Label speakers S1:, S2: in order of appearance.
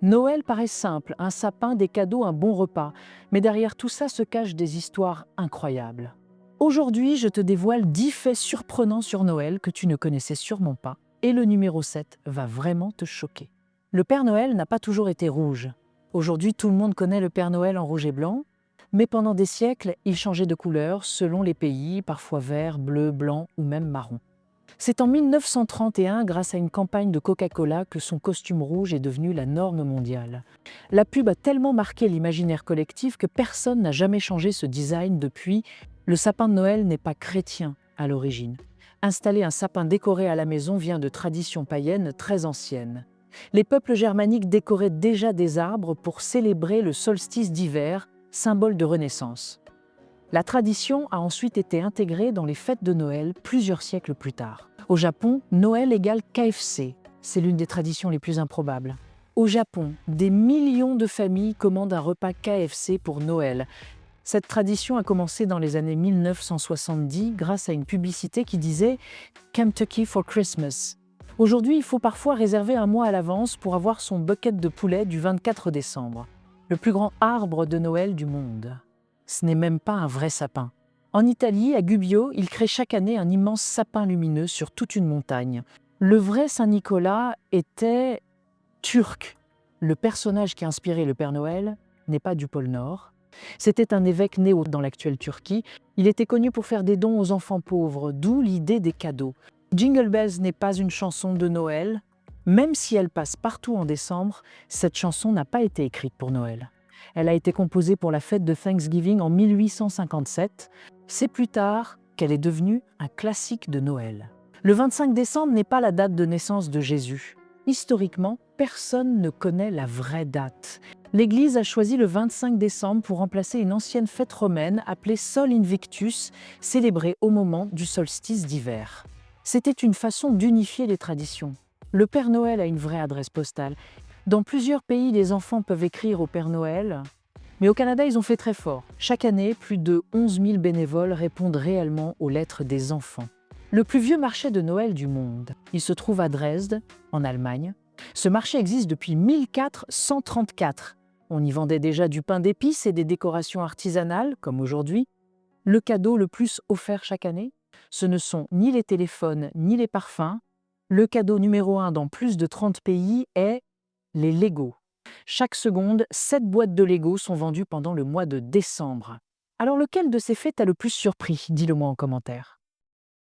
S1: Noël paraît simple, un sapin, des cadeaux, un bon repas. Mais derrière tout ça se cachent des histoires incroyables. Aujourd'hui, je te dévoile 10 faits surprenants sur Noël que tu ne connaissais sûrement pas. Et le numéro 7 va vraiment te choquer. Le Père Noël n'a pas toujours été rouge. Aujourd'hui, tout le monde connaît le Père Noël en rouge et blanc. Mais pendant des siècles, il changeait de couleur selon les pays, parfois vert, bleu, blanc ou même marron. C'est en 1931, grâce à une campagne de Coca-Cola, que son costume rouge est devenu la norme mondiale. La pub a tellement marqué l'imaginaire collectif que personne n'a jamais changé ce design depuis. Le sapin de Noël n'est pas chrétien à l'origine. Installer un sapin décoré à la maison vient de traditions païennes très anciennes. Les peuples germaniques décoraient déjà des arbres pour célébrer le solstice d'hiver, symbole de renaissance. La tradition a ensuite été intégrée dans les fêtes de Noël plusieurs siècles plus tard. Au Japon, Noël égale KFC. C'est l'une des traditions les plus improbables. Au Japon, des millions de familles commandent un repas KFC pour Noël. Cette tradition a commencé dans les années 1970 grâce à une publicité qui disait « Kentucky for Christmas ». Aujourd'hui, il faut parfois réserver un mois à l'avance pour avoir son bucket de poulet du 24 décembre, le plus grand arbre de Noël du monde. Ce n'est même pas un vrai sapin. En Italie, à Gubbio, ils créent chaque année un immense sapin lumineux sur toute une montagne. Le vrai Saint-Nicolas était turc. Le personnage qui a inspiré le Père Noël n'est pas du pôle Nord. C'était un évêque né dans l'actuelle Turquie. Il était connu pour faire des dons aux enfants pauvres, d'où l'idée des cadeaux. Jingle Bells n'est pas une chanson de Noël. Même si elle passe partout en décembre, cette chanson n'a pas été écrite pour Noël. Elle a été composée pour la fête de Thanksgiving en 1857. C'est plus tard qu'elle est devenue un classique de Noël. Le 25 décembre n'est pas la date de naissance de Jésus. Historiquement, personne ne connaît la vraie date. L'Église a choisi le 25 décembre pour remplacer une ancienne fête romaine appelée Sol Invictus, célébrée au moment du solstice d'hiver. C'était une façon d'unifier les traditions. Le Père Noël a une vraie adresse postale. Dans plusieurs pays, les enfants peuvent écrire au Père Noël, mais au Canada, ils ont fait très fort. Chaque année, plus de 11 000 bénévoles répondent réellement aux lettres des enfants. Le plus vieux marché de Noël du monde, il se trouve à Dresde, en Allemagne. Ce marché existe depuis 1434. On y vendait déjà du pain d'épices et des décorations artisanales, comme aujourd'hui. Le cadeau le plus offert chaque année, ce ne sont ni les téléphones ni les parfums. Le cadeau numéro 1 dans plus de 30 pays est les Lego. Chaque seconde, 7 boîtes de Lego sont vendues pendant le mois de décembre. Alors lequel de ces faits t'a le plus surpris? Dis-le moi en commentaire.